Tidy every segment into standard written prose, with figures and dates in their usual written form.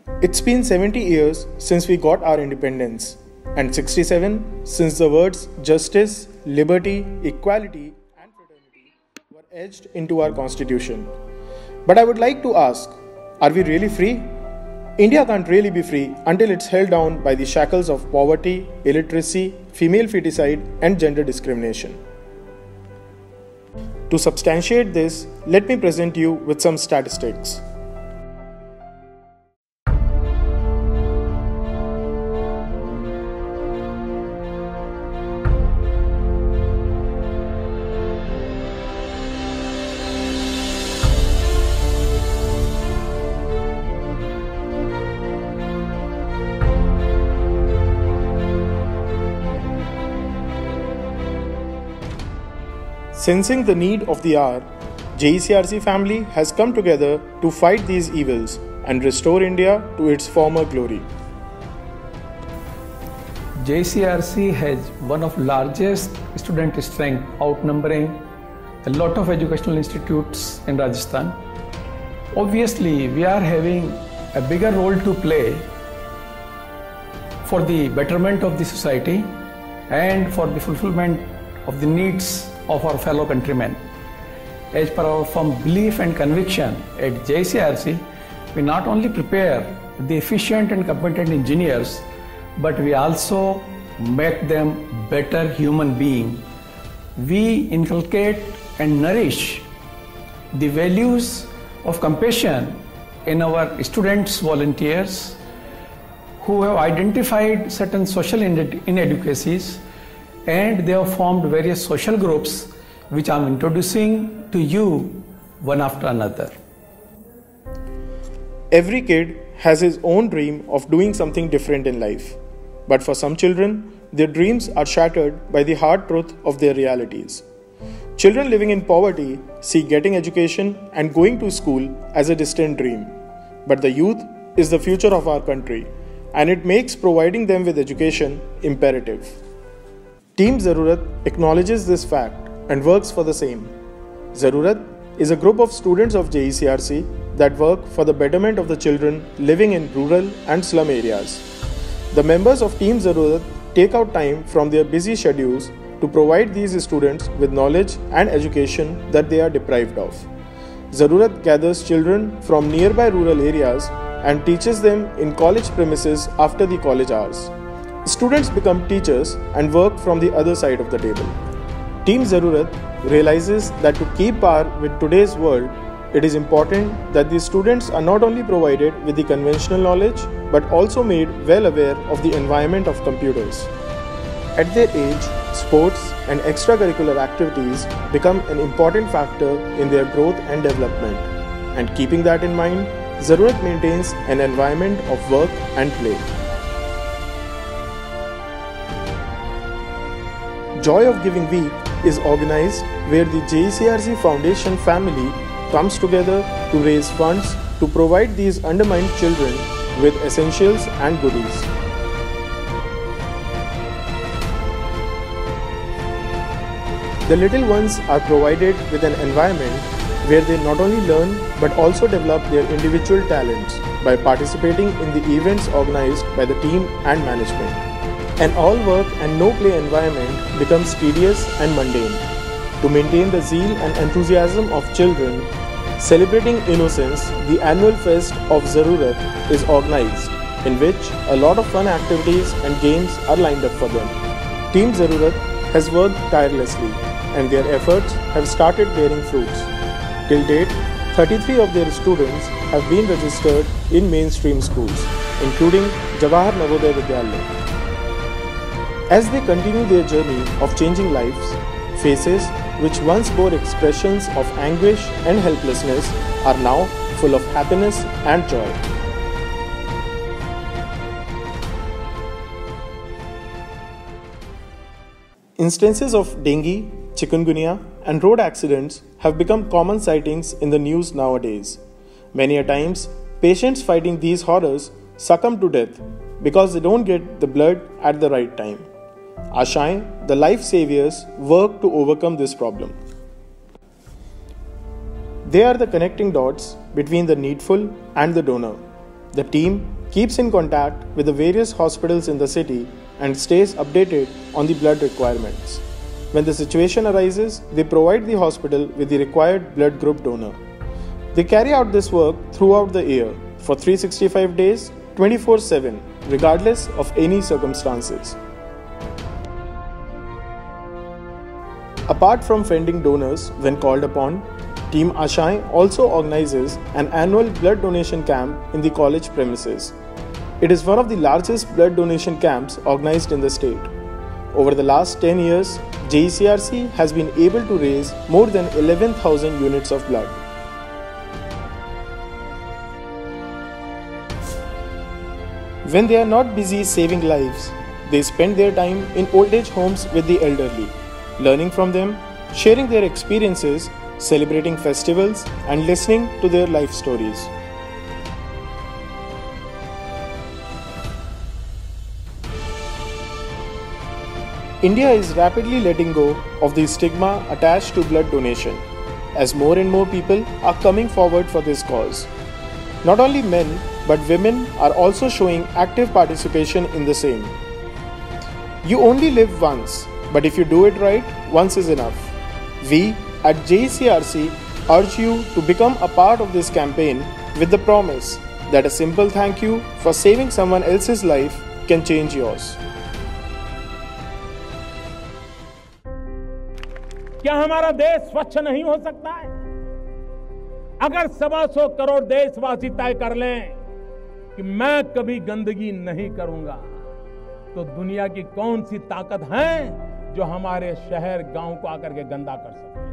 It's been 70 years since we got our independence, and 67 since the words justice, liberty, equality, and fraternity were etched into our constitution. But I would like to ask, are we really free? India can't really be free until it's held down by the shackles of poverty, illiteracy, female feticide, and gender discrimination. To substantiate this, let me present you with some statistics. Sensing the need of the hour, JECRC family has come together to fight these evils and restore India to its former glory. JECRC has one of largest student strength, outnumbering a lot of educational institutes in Rajasthan. Obviously, we are having a bigger role to play for the betterment of the society and for the fulfillment of the needs of our fellow countrymen. As per our firm belief and conviction at JECRC, we not only prepare the efficient and competent engineers, but we also make them better human beings. We inculcate and nourish the values of compassion in our students, volunteers who have identified certain social inadequacies, and they have formed various social groups which I am introducing to you one after another. Every kid has his own dream of doing something different in life. But for some children, their dreams are shattered by the hard truth of their realities. Children living in poverty see getting education and going to school as a distant dream. But the youth is the future of our country, and it makes providing them with education imperative. Team Zarurat acknowledges this fact and works for the same. Zarurat is a group of students of JECRC that work for the betterment of the children living in rural and slum areas. The members of Team Zarurat take out time from their busy schedules to provide these students with knowledge and education that they are deprived of. Zarurat gathers children from nearby rural areas and teaches them in college premises after the college hours. Students become teachers and work from the other side of the table. Team Zarurat realizes that to keep par with today's world, it is important that the students are not only provided with the conventional knowledge, but also made well aware of the environment of computers. At their age, sports and extracurricular activities become an important factor in their growth and development. And keeping that in mind, Zarurat maintains an environment of work and play. Joy of Giving Week is organized where the JECRC Foundation family comes together to raise funds to provide these undermined children with essentials and goodies. The little ones are provided with an environment where they not only learn but also develop their individual talents by participating in the events organized by the team and management. An all-work and no-play environment becomes tedious and mundane. To maintain the zeal and enthusiasm of children, celebrating innocence, the annual fest of Zarurat is organized, in which a lot of fun activities and games are lined up for them. Team Zarurat has worked tirelessly, and their efforts have started bearing fruits. Till date, 33 of their students have been registered in mainstream schools, including Jawahar Navodaya Vidyalaya. As they continue their journey of changing lives, faces which once bore expressions of anguish and helplessness are now full of happiness and joy. Instances of dengue, chikungunya, and road accidents have become common sightings in the news nowadays. Many a times, patients fighting these horrors succumb to death because they don't get the blood at the right time. Ashaएं, the life saviors, work to overcome this problem. They are the connecting dots between the needful and the donor. The team keeps in contact with the various hospitals in the city and stays updated on the blood requirements. When the situation arises, they provide the hospital with the required blood group donor. They carry out this work throughout the year for 365 days, 24/7, regardless of any circumstances. Apart from finding donors when called upon, Team Ashaएं also organizes an annual blood donation camp in the college premises. It is one of the largest blood donation camps organized in the state. Over the last 10 years, JECRC has been able to raise more than 11,000 units of blood. When they are not busy saving lives, they spend their time in old age homes with the elderly, learning from them, sharing their experiences, celebrating festivals, and listening to their life stories. India is rapidly letting go of the stigma attached to blood donation, as more and more people are coming forward for this cause. Not only men, but women are also showing active participation in the same. You only live once, but if you do it right, once is enough. We at JECRC urge you to become a part of this campaign with the promise that a simple thank you for saving someone else's life can change yours. क्या हमारा देश स्वच्छ नहीं हो सकता है? अगर 125 करोड़ देशवासी तय कर लें कि मैं कभी गंदगी नहीं करूंगा, तो दुनिया की कौन सी ताकत है जो हमारे शहर गांव को आकर के गंदा कर सकती है?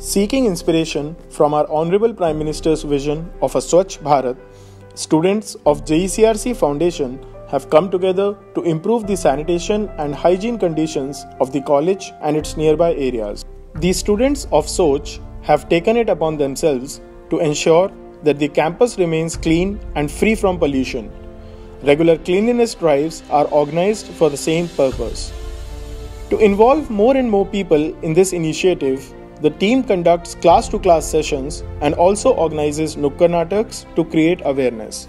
Seeking inspiration from our Honorable Prime Minister's vision of a Swachh Bharat, students of JECRC Foundation have come together to improve the sanitation and hygiene conditions of the college and its nearby areas. The students of Soch have taken it upon themselves to ensure that the campus remains clean and free from pollution. Regular cleanliness drives are organized for the same purpose. To involve more and more people in this initiative, the team conducts class-to-class sessions and also organizes Nukkad Nataks to create awareness.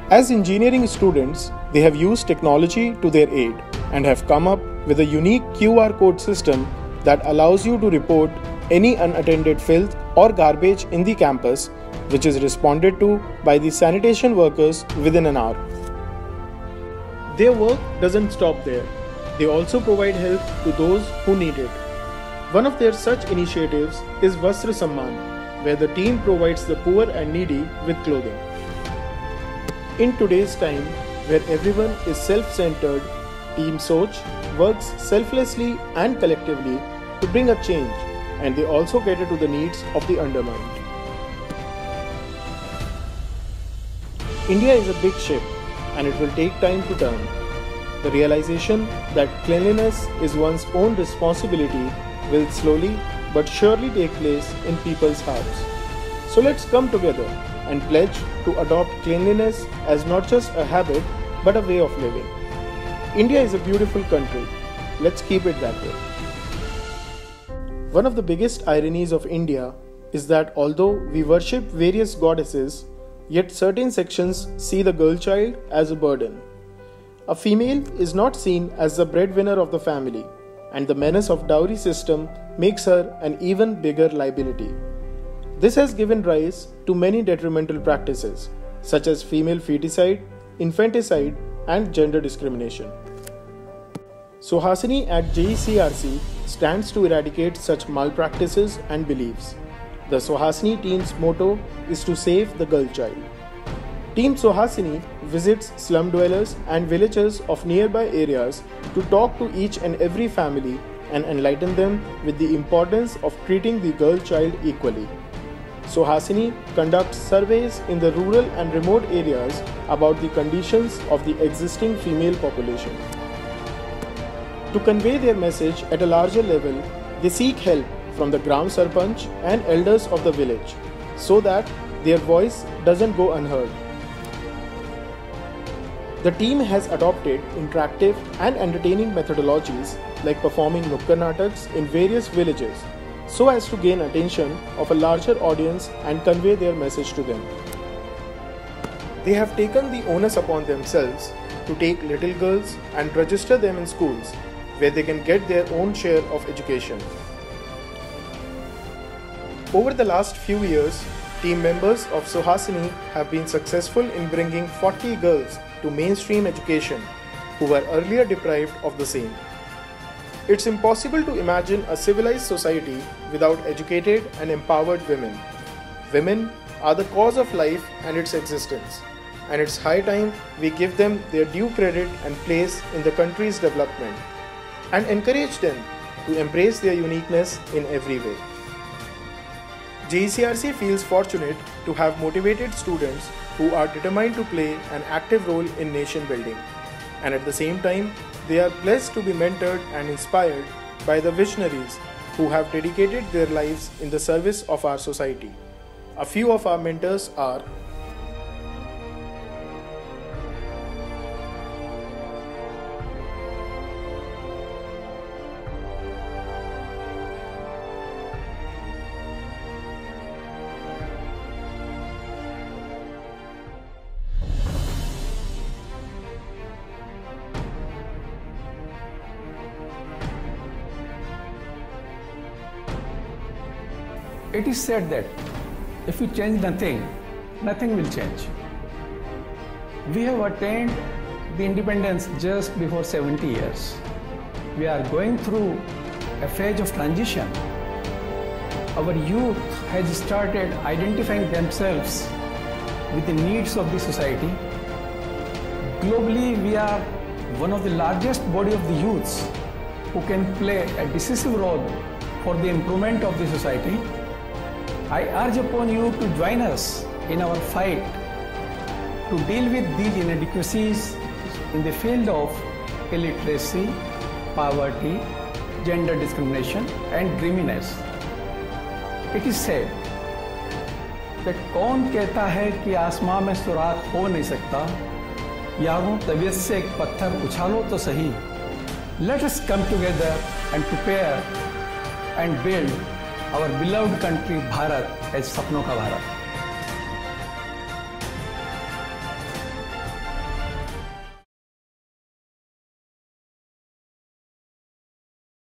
As engineering students, they have used technology to their aid and have come up with a unique QR code system that allows you to report any unattended filth or garbage in the campus, which is responded to by the sanitation workers within an hour. Their work doesn't stop there. They also provide help to those who need it. One of their such initiatives is Vastra Samman, where the team provides the poor and needy with clothing. In today's time, where everyone is self-centered, Team Soch works selflessly and collectively to bring a change, and they also cater to the needs of the undermined. India is a big ship, and it will take time to turn. The realization that cleanliness is one's own responsibility will slowly but surely take place in people's hearts. So let's come together and pledge to adopt cleanliness as not just a habit but a way of living. India is a beautiful country. Let's keep it that way. One of the biggest ironies of India is that although we worship various goddesses, yet certain sections see the girl child as a burden. A female is not seen as the breadwinner of the family, and the menace of dowry system makes her an even bigger liability. This has given rise to many detrimental practices, such as female feticide, infanticide, and gender discrimination. Suhasini at JECRC stands to eradicate such malpractices and beliefs. The Suhasini team's motto is to save the girl child. Team Suhasini visits slum dwellers and villagers of nearby areas to talk to each and every family and enlighten them with the importance of treating the girl child equally. Suhasini conducts surveys in the rural and remote areas about the conditions of the existing female population. To convey their message at a larger level, they seek help from the Gram Sarpanch and elders of the village so that their voice doesn't go unheard. The team has adopted interactive and entertaining methodologies like performing Nukkad Nataks in various villages, so as to gain attention of a larger audience and convey their message to them. They have taken the onus upon themselves to take little girls and register them in schools where they can get their own share of education. Over the last few years, team members of Suhasini have been successful in bringing 40 girls to mainstream education who were earlier deprived of the same. It's impossible to imagine a civilized society without educated and empowered women. Women are the cause of life and its existence, and it's high time we give them their due credit and place in the country's development and encourage them to embrace their uniqueness in every way. JECRC feels fortunate to have motivated students who are determined to play an active role in nation building, and at the same time, they are blessed to be mentored and inspired by the visionaries who have dedicated their lives in the service of our society. A few of our mentors are It is said that if you change nothing, nothing will change. We have attained the independence just before 70 years. We are going through a phase of transition. Our youth has started identifying themselves with the needs of the society. Globally, we are one of the largest body of the youths who can play a decisive role for the improvement of the society. I urge upon you to join us in our fight to deal with these inadequacies in the field of illiteracy, poverty, gender discrimination and dreaminess. It is said that कौन कहता है कि आसमां में सुराख हो नहीं सकता, यारों तबीयत से एक पत्थर उछालो तो सही. Let us come together and prepare and build our beloved country Bharat as सपनों का भारत.